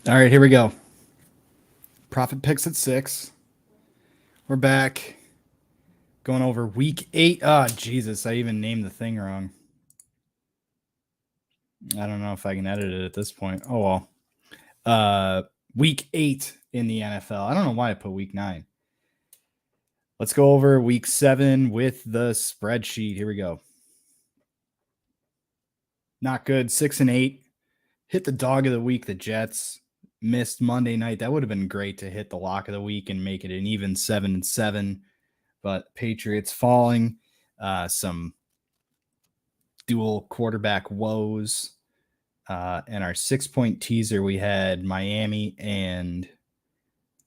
All right, here we go. Profit picks at 6. We're back. Going over week 8. Oh, Jesus, I even named the thing wrong. I don't know if I can edit it at this point. Oh, well. Week 8 in the NFL. I don't know why I put week 9. Let's go over week 7 with the spreadsheet. Here we go. Not good. 6-8. Hit the dog of the week, the Jets. Missed Monday night. That would have been great to hit the lock of the week and make it an even 7-7. But Patriots falling. Some dual quarterback woes. And our 6-point teaser, we had Miami and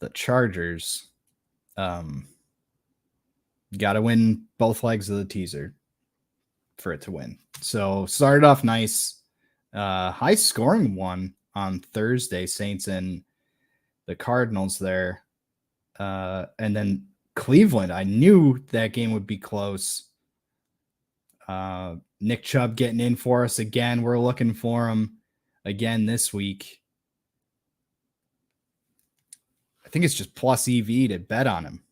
the Chargers. Got to win both legs of the teaser for it to win. So started off nice. High scoring one on Thursday, Saints and the Cardinals there. And then Cleveland, I knew that game would be close. Nick Chubb getting in for us again. We're looking for him again this week. I think it's just plus EV to bet on him.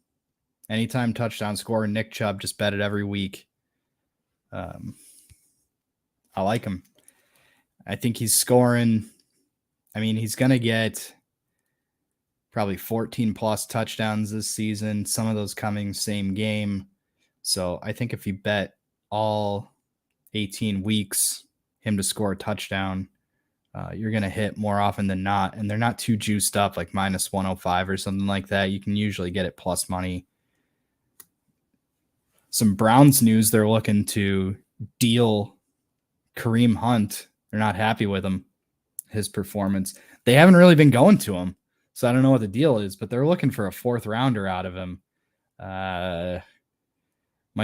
Anytime touchdown scorer, Nick Chubb, just bet it every week. I like him. I think he's scoring. I mean, he's going to get probably 14 plus touchdowns this season. Some of those coming same game. So I think if you bet all 18 weeks, him to score a touchdown, you're going to hit more often than not. And they're not too juiced up, like minus 105 or something like that. You can usually get it plus money. Some Browns news, they're looking to deal Kareem Hunt. They're not happy with him, his performance. They haven't really been going to him, so I don't know what the deal is, but they're looking for a 4th rounder out of him. Might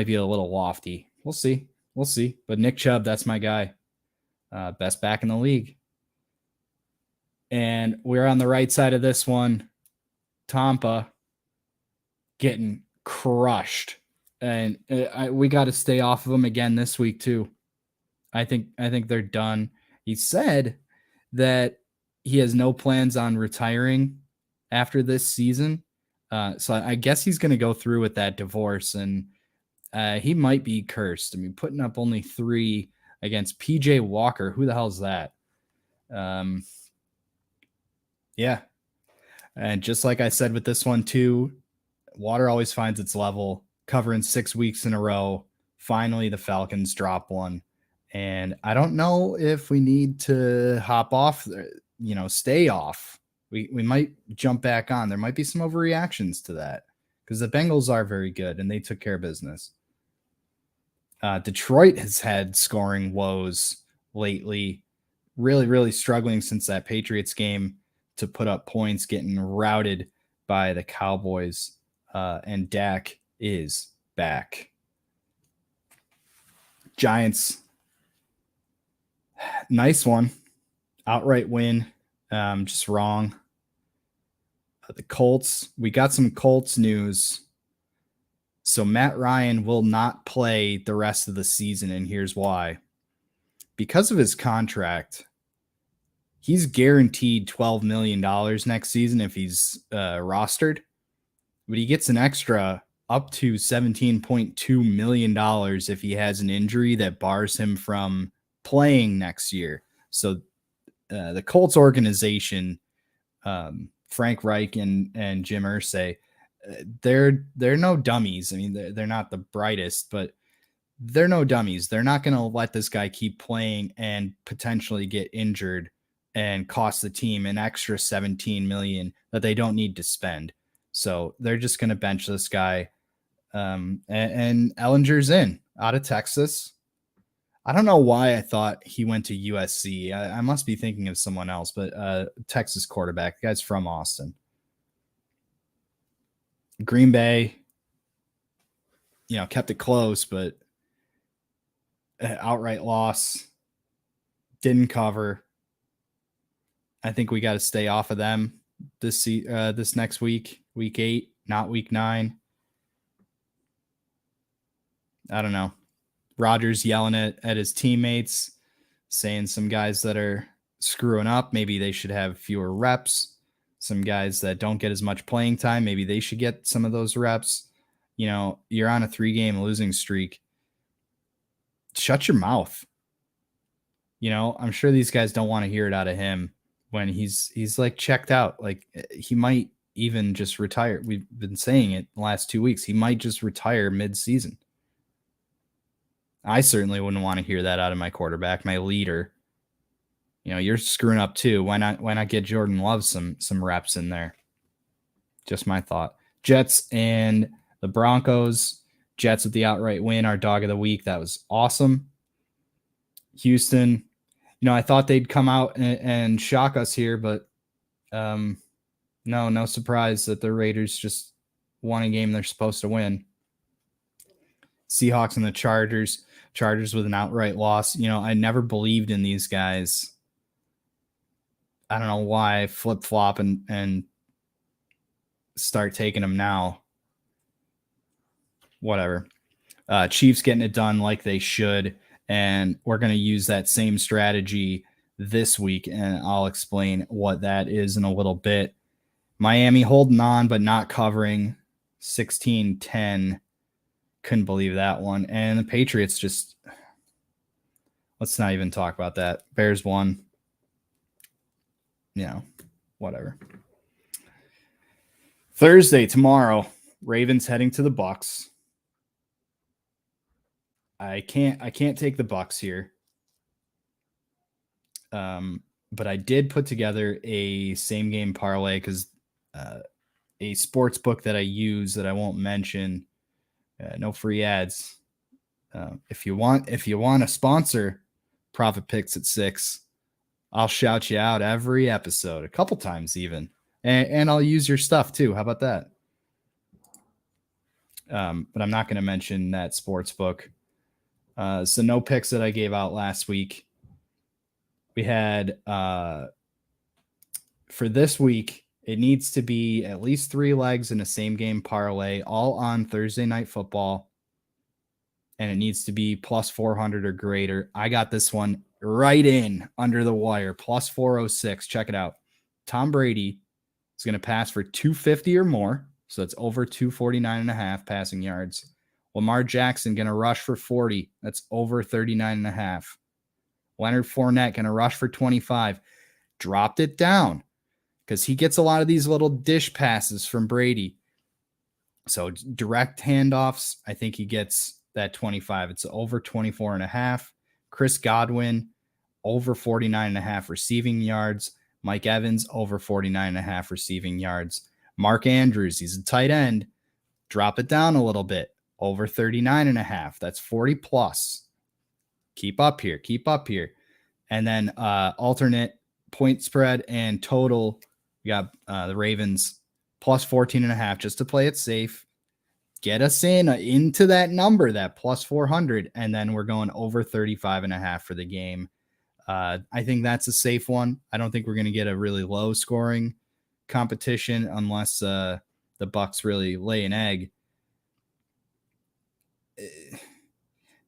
be a little lofty. We'll see. But Nick Chubb, that's my guy. Best back in the league. And we're on the right side of this one. Tampa getting crushed. And we got to stay off of them again this week too. I think they're done. He said that he has no plans on retiring after this season. So I guess he's going to go through with that divorce, and he might be cursed. I mean, putting up only 3 against PJ Walker. Who the hell is that? Yeah. And just like I said with this one too, water always finds its level. Covering 6 weeks in a row. Finally, the Falcons drop one. And I don't know if we need to hop off, stay off. We might jump back on. There might be some overreactions to that because the Bengals are very good and they took care of business. Detroit has had scoring woes lately. Really, really struggling since that Patriots game to put up points, getting routed by the Cowboys. And Dak is back. Giants, nice one. Outright win. Just wrong. The Colts, we got some Colts news. So Matt Ryan will not play the rest of the season, and here's why. Because of his contract, he's guaranteed $12 million next season if he's rostered. But he gets an extra up to $17.2 million if he has an injury that bars him from playing next year. So the Colts organization, Frank Reich and Jim Irsay, they're no dummies. I mean, they're not the brightest, but they're no dummies. They're not going to let this guy keep playing and potentially get injured and cost the team an extra $17 million that they don't need to spend. So they're just going to bench this guy. And Ellinger's in out of Texas. I don't know why I thought he went to USC. I must be thinking of someone else, but Texas quarterback. The guy's from Austin. Green Bay, kept it close, but outright loss. Didn't cover. I think we got to stay off of them this next week, week 8, not week 9. I don't know. Rodgers yelling at his teammates, saying some guys that are screwing up. Maybe they should have fewer reps. Some guys that don't get as much playing time, maybe they should get some of those reps. You're on a 3-game losing streak. Shut your mouth. I'm sure these guys don't want to hear it out of him when he's like checked out. Like, he might even just retire. We've been saying it the last 2 weeks. He might just retire mid-season. I certainly wouldn't want to hear that out of my quarterback, my leader. You're screwing up too. Why not get Jordan Love some reps in there? Just my thought. Jets and the Broncos. Jets with the outright win, our dog of the week. That was awesome. Houston, I thought they'd come out and shock us here, but no surprise that the Raiders just won a game they're supposed to win. Seahawks and the Chargers with an outright loss. I never believed in these guys. I don't know why flip-flop and start taking them now. Whatever. Chiefs getting it done like they should, and we're going to use that same strategy this week, and I'll explain what that is in a little bit. Miami holding on but not covering. 16-10. Couldn't believe that one. And the Patriots just, let's not even talk about that. Bears won. Whatever. Thursday, tomorrow, Ravens heading to the Bucs. I can't take the Bucs here. But I did put together a same game parlay because a sports book that I use that I won't mention, no free ads. If you want to sponsor Profit Picks at 6, I'll shout you out every episode, a couple times even, and I'll use your stuff too. How about that? But I'm not going to mention that sports book. So no picks that I gave out last week. We had for this week, it needs to be at least 3 legs in a same game parlay, all on Thursday Night Football. And it needs to be plus 400 or greater. I got this one right in under the wire, plus 406. Check it out. Tom Brady is going to pass for 250 or more. So that's over 249.5 passing yards. Lamar Jackson going to rush for 40. That's over 39.5. Leonard Fournette going to rush for 25. Dropped it down because he gets a lot of these little dish passes from Brady. So direct handoffs, I think he gets that 25. It's over 24.5. Chris Godwin, over 49.5 receiving yards. Mike Evans, over 49.5 receiving yards. Mark Andrews, he's a tight end. Drop it down a little bit. Over 39.5. That's 40 plus. Keep up here. And then alternate point spread and total. We got the Ravens plus 14.5 just to play it safe. Get us into that number, that plus 400. And then we're going over 35.5 for the game. I think that's a safe one. I don't think we're going to get a really low scoring competition unless the Bucs really lay an egg.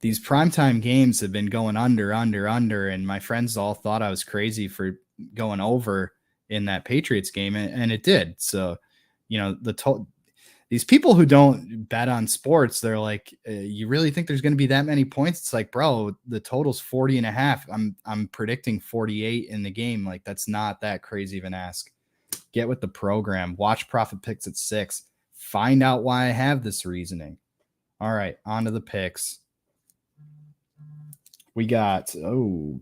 These primetime games have been going under, and my friends all thought I was crazy for going over in that Patriots game, and it did. So, these people who don't bet on sports, they're like, you really think there's going to be that many points? It's like, bro, the total's 40.5. I'm predicting 48 in the game. Like, that's not that crazy of an ask. Get with the program. Watch Profit Picks at 6. Find out why I have this reasoning. All right, on to the picks. We got,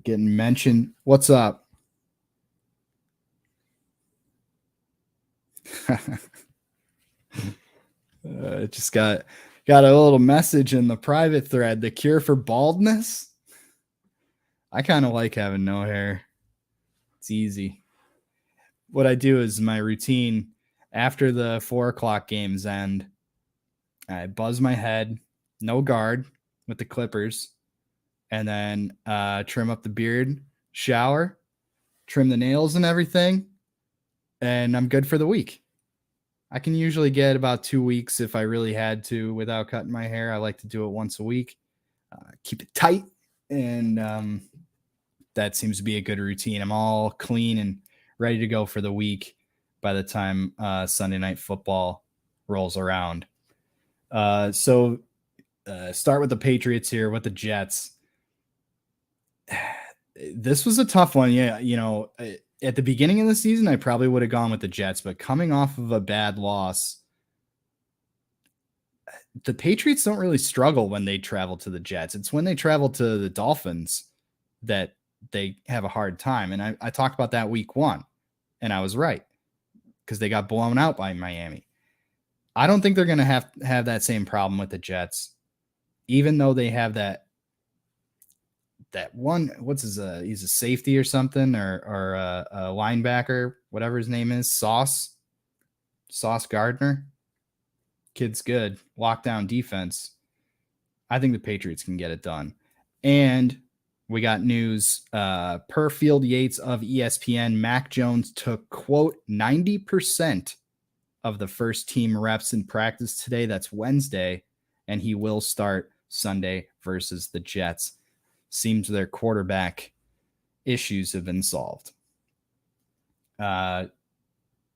getting mentioned. What's up? Just got a little message in the private thread. The cure for baldness? I kind of like having no hair. It's easy. What I do is my routine after the 4:00 games end, I buzz my head, no guard with the clippers, and then trim up the beard, shower, trim the nails and everything, and I'm good for the week. I can usually get about 2 weeks if I really had to without cutting my hair. I like to do it once a week. Keep it tight, and that seems to be a good routine. I'm all clean and ready to go for the week by the time Sunday Night Football rolls around. So start with the Patriots here with the Jets. This was a tough one. Yeah, at the beginning of the season, I probably would have gone with the Jets, but coming off of a bad loss, the Patriots don't really struggle when they travel to the Jets. It's when they travel to the Dolphins that they have a hard time. And I talked about that week 1, and I was right because they got blown out by Miami. I don't think they're going to have that same problem with the Jets, even though they have that one. He's a safety or something, or a linebacker, whatever his name is, Sauce Gardner. Kid's good. Lockdown defense. I think the Patriots can get it done. And we got news. Per Field Yates of ESPN, Mac Jones took, quote, 90% of the first team reps in practice today. That's Wednesday. And he will start Sunday versus the Jets. Seems their quarterback issues have been solved.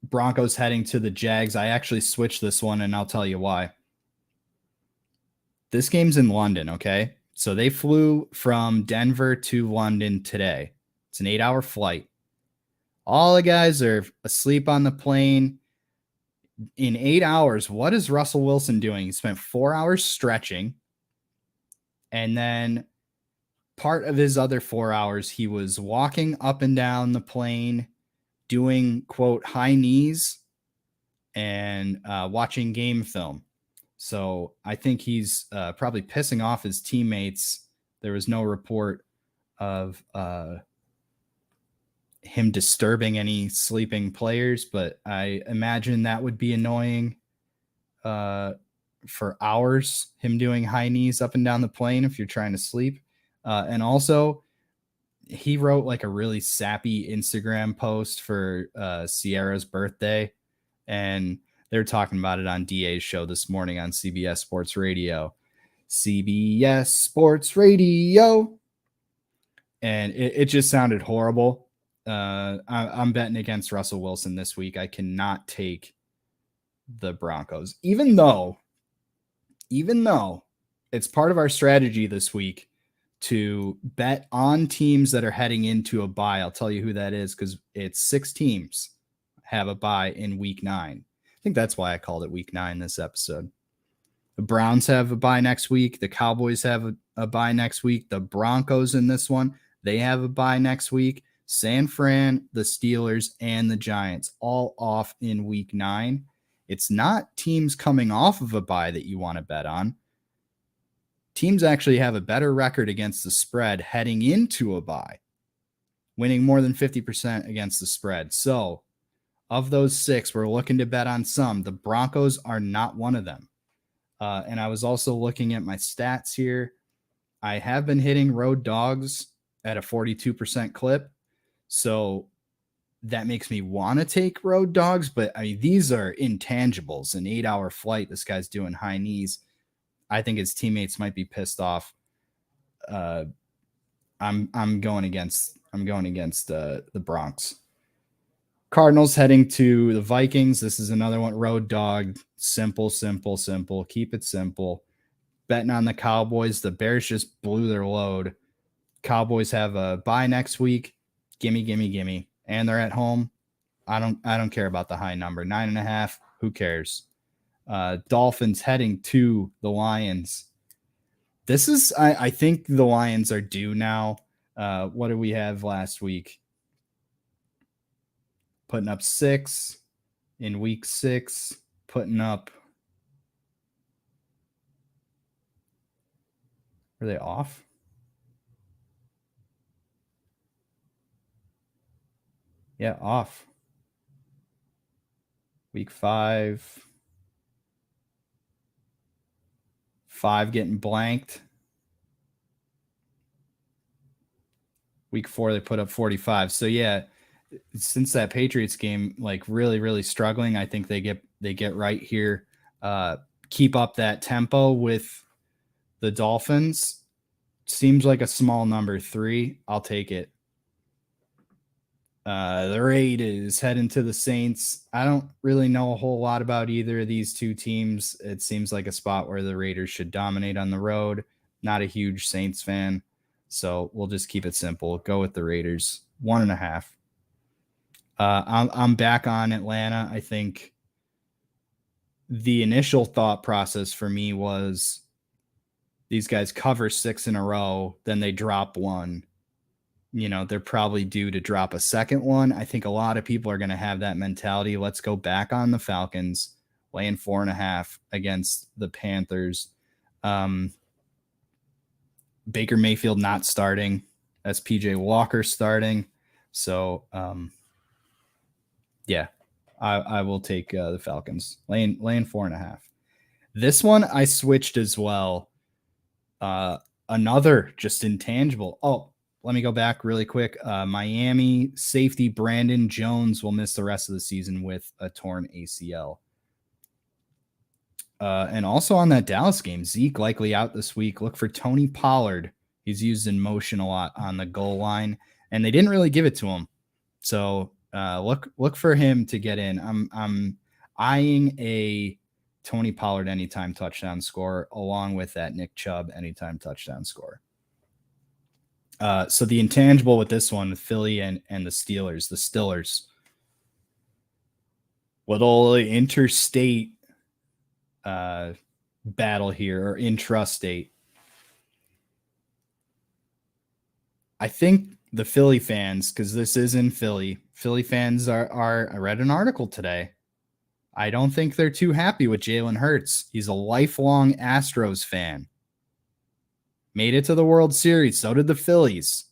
Broncos heading to the Jags. I actually switched this one, and I'll tell you why. This game's in London, okay? So they flew from Denver to London today. It's an 8-hour flight. All the guys are asleep on the plane. In 8 hours, what is Russell Wilson doing? He spent 4 hours stretching. And then part of his other 4 hours, he was walking up and down the plane, doing, quote, high knees and watching game film. So I think he's probably pissing off his teammates. There was no report of him disturbing any sleeping players, but I imagine that would be annoying for hours, him doing high knees up and down the plane if you're trying to sleep. And also, he wrote like a really sappy Instagram post for Sierra's birthday, and they're talking about it on DA's show this morning on CBS Sports Radio. CBS Sports Radio. And it just sounded horrible. I'm betting against Russell Wilson this week. I cannot take the Broncos, even though it's part of our strategy this week to bet on teams that are heading into a bye. I'll tell you who that is because it's 6 teams have a bye in week 9. I think that's why I called it week 9 this episode. The Browns have a bye next week. The Cowboys have a bye next week. The Broncos in this one, they have a bye next week. San Fran, the Steelers, and the Giants all off in week 9. It's not teams coming off of a bye that you want to bet on. Teams actually have a better record against the spread heading into a bye, winning more than 50% against the spread. So of those 6, we're looking to bet on some. The Broncos are not one of them. And I was also looking at my stats here. I have been hitting road dogs at a 42% clip. So that makes me want to take road dogs. But I mean, these are intangibles. An 8-hour flight. This guy's doing high knees. I think his teammates might be pissed off. I'm going against the Bronx. Cardinals heading to the Vikings. This is another one. Road dog. Simple. Keep it simple. Betting on the Cowboys. The Bears just blew their load. Cowboys have a bye next week. Gimme. And they're at home. I don't care about the high number. 9.5. Who cares? Dolphins heading to the Lions. This is, I think the Lions are due now. What did we have last week? Putting up 6 in week 6. Putting up. Are they off? Yeah, off. Week 5. 5 getting blanked. Week 4, they put up 45. So yeah, since that Patriots game, like really struggling, I think they get right here. Keep up that tempo with the Dolphins. Seems like a small number, 3. I'll take it. The Raiders heading to the Saints. I don't really know a whole lot about either of these two teams. It seems like a spot where the Raiders should dominate on the road. Not a huge Saints fan, so we'll just keep it simple. Go with the Raiders. 1.5. I'm back on Atlanta. I think the initial thought process for me was these guys cover 6 in a row, then they drop one. They're probably due to drop a second one. I think a lot of people are going to have that mentality. Let's go back on the Falcons, laying 4.5 against the Panthers. Baker Mayfield not starting, as PJ Walker starting. So, yeah, I will take the Falcons, laying 4.5. This one I switched as well. Another just intangible. Oh, let me go back really quick. Miami safety Brandon Jones will miss the rest of the season with a torn ACL. And also on that Dallas game, Zeke likely out this week. Look for Tony Pollard. He's used in motion a lot on the goal line, and they didn't really give it to him. So look for him to get in. I'm eyeing a Tony Pollard anytime touchdown score along with that Nick Chubb anytime touchdown score. So the intangible with this one, Philly and the Steelers, the Stillers. With all the interstate battle here, or intrastate. I think the Philly fans, because this is in Philly fans are, I read an article today. I don't think they're too happy with Jalen Hurts. He's a lifelong Astros fan. Made it to the World Series. So did the Phillies.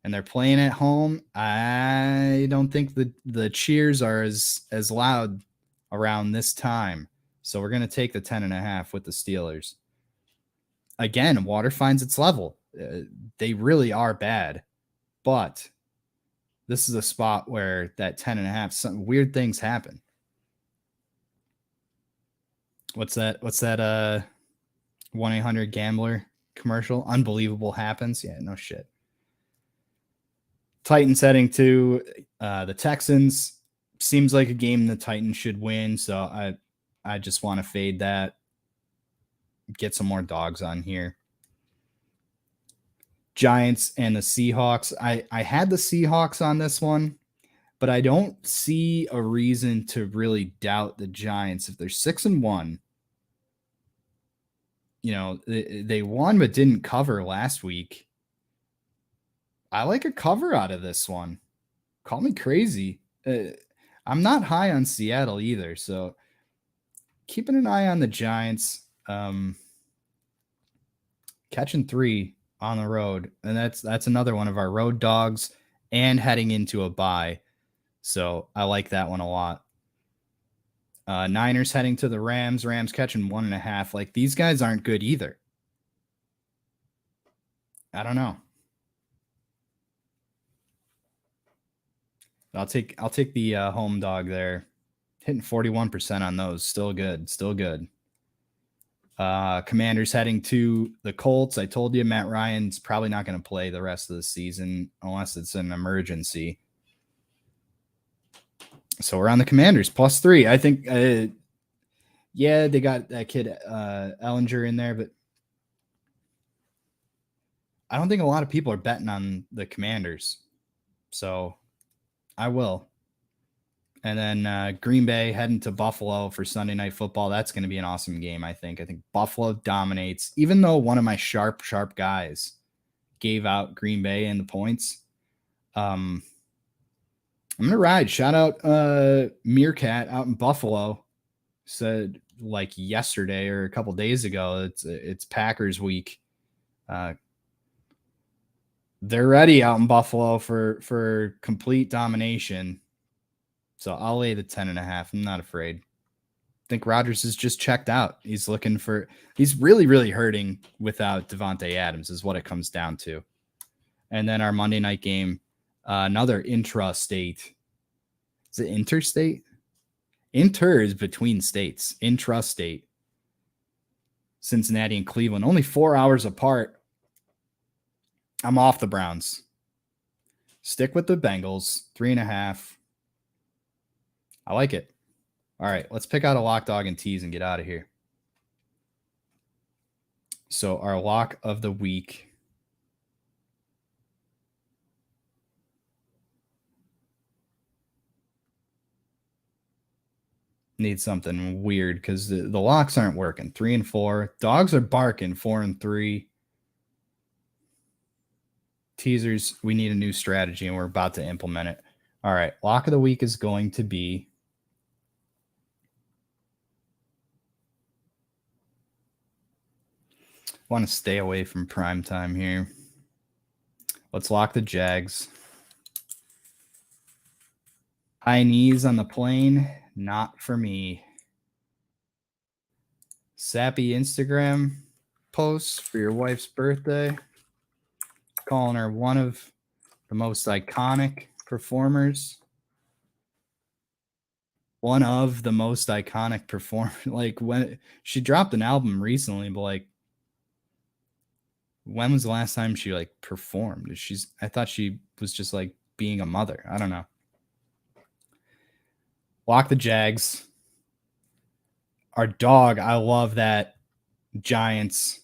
And they're playing at home. I don't think the cheers are as loud around this time. So we're going to take the 10.5 with the Steelers. Again, water finds its level. They really are bad. But this is a spot where that 10.5, some weird things happen. What's that 1-800-GAMBLER commercial? Unbelievable happens. Yeah, no shit. Titans heading to the Texans. Seems like a game the Titans should win, so I just want to fade that. Get some more dogs on here. Giants and the Seahawks. I had the Seahawks on this one, but I don't see a reason to really doubt the Giants. If they're 6-1, they won but didn't cover last week. I like a cover out of this one. Call me crazy. I'm not high on Seattle either, so keeping an eye on the Giants. Catching 3 on the road, and that's another one of our road dogs and heading into a bye. So I like that one a lot. Niners heading to the Rams. Rams catching 1.5. Like, these guys aren't good either. I don't know. I'll take the home dog there. Hitting 41% on those. Still good. Commanders heading to the Colts. I told you Matt Ryan's probably not going to play the rest of the season unless it's an emergency. So we're on the Commanders +3. I think, yeah, they got that kid Ellinger in there, but I don't think a lot of people are betting on the Commanders. So I will. And then Green Bay heading to Buffalo for Sunday Night Football. That's going to be an awesome game, I think. I think Buffalo dominates, even though one of my sharp guys gave out Green Bay and the points. I'm going to ride. Shout out Meerkat out in Buffalo. Said like yesterday or a couple days ago, it's Packers week. They're ready out in Buffalo for complete domination. So I'll lay the 10.5. I'm not afraid. I think Rodgers is just checked out. He's really, really hurting without Devontae Adams is what it comes down to. And then our Monday night game, another intrastate. Is it interstate? Inter is between states. Intrastate. Cincinnati and Cleveland. Only 4 hours apart. I'm off the Browns. Stick with the Bengals, 3.5. I like it. All right, let's pick out a lock, dog, and tease and get out of here. So our lock of the week. Need something weird because the locks aren't working. 3 and 4. Dogs are barking. 4 and 3. Teasers, we need a new strategy and we're about to implement it. All right, lock of the week is going to be want to stay away from prime time here. Let's lock the Jags. High knees on the plane, not for me. Sappy Instagram posts for your wife's birthday. Calling her one of the most iconic performers. One of the most iconic performers. Like, when she dropped an album recently, but like, when was the last time she like performed? I thought she was just like being a mother. I don't know. Lock the Jags. Our dog, I love that. Giants.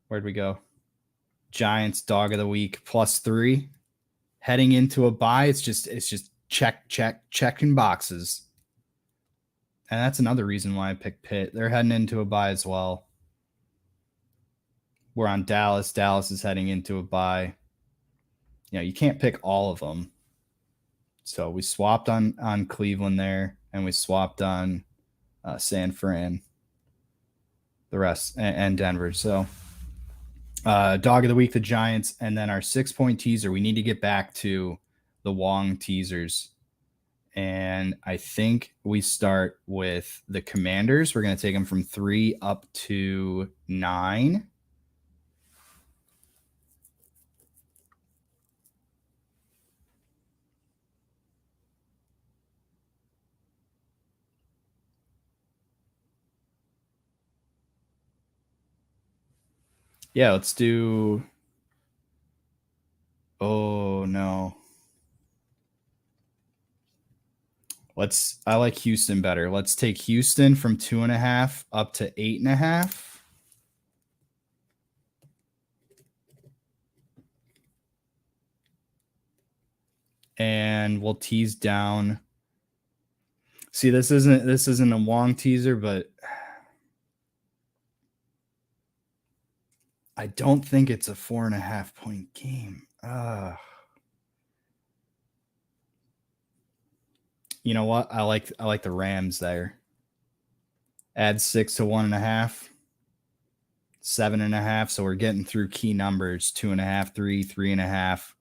Where'd we go? Giants dog of the week +3. Heading into a bye, it's just checking boxes. And that's another reason why I picked Pitt. They're heading into a bye as well. We're on Dallas. Dallas is heading into a bye. You know, you can't pick all of them. So we swapped on Cleveland there, and we swapped on San Fran, the rest, and Denver. So dog of the week, the Giants, and then our 6-point teaser. We need to get back to the Wong teasers. And I think we start with the Commanders. We're going to take them from 3 up to 9. Yeah, let's do. Oh, no. I like Houston better. Let's take Houston from 2.5 up to 8.5. And we'll tease down. See, this isn't a Wong teaser, but I don't think it's a 4.5-point game. You know what? I like the Rams there. Add 6 to 1.5. 7.5. So we're getting through key numbers: 2.5, 3, 3.5,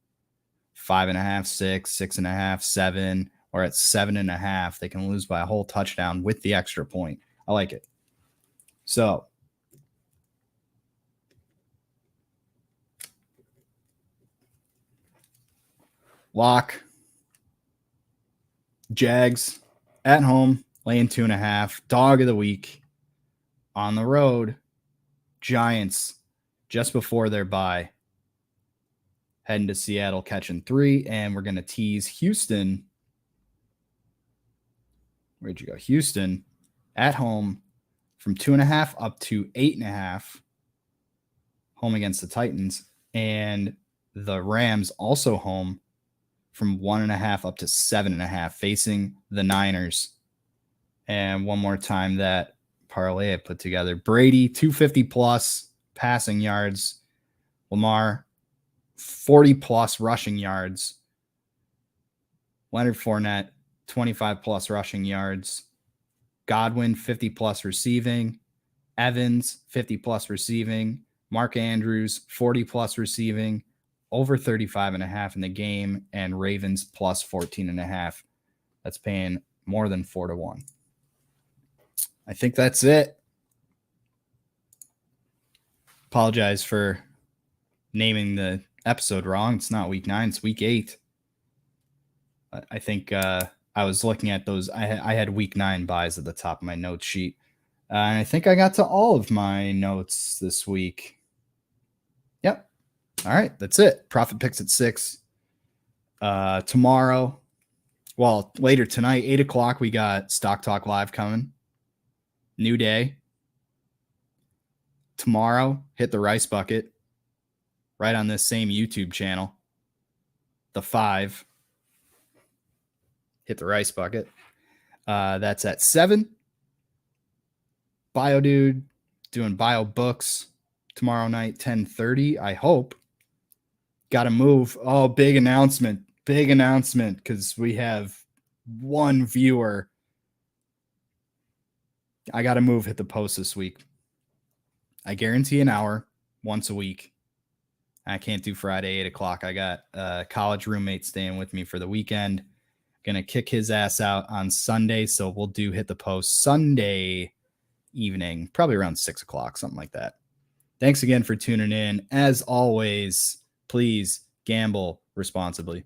5.5, 6, 6.5, 7. Or at 7.5, they can lose by a whole touchdown with the extra point. I like it. So lock. Jags at home, laying 2.5. Dog of the week. On the road, Giants just before their bye. Heading to Seattle, catching 3. And we're going to tease Houston. Where'd you go? Houston at home from 2.5 up to 8.5. Home against the Titans. And the Rams also home from 1.5 up to 7.5, facing the Niners. And one more time, that parlay I put together. Brady, 250 plus passing yards. Lamar, 40 plus rushing yards. Leonard Fournette, 25 plus rushing yards. Godwin, 50 plus receiving. Evans, 50 plus receiving. Mark Andrews, 40 plus receiving. Over 35.5 in the game. And Ravens plus 14.5. That's paying more than 4 to 1. I think that's it. Apologize for naming the episode wrong. It's not week 9, it's week 8. I think I was looking at those. I had week 9 buys at the top of my note sheet. And I think I got to all of my notes this week. Yep. All right. That's it. Profit picks at 6. Tomorrow, well, later tonight, 8 o'clock, we got Stock Talk Live coming. New day. Tomorrow, hit the rice bucket right on this same YouTube channel. The 5. Hit the rice bucket. That's at 7. Bio Dude doing bio books tomorrow night, 10:30. I hope. Got to move. Oh, big announcement. Big announcement because we have one viewer. I got to move, hit the post this week. I guarantee an hour once a week. I can't do Friday, 8 o'clock. I got a college roommate staying with me for the weekend. Going to kick his ass out on Sunday. So we'll do hit the post Sunday evening, probably around 6 o'clock, something like that. Thanks again for tuning in. As always, please gamble responsibly.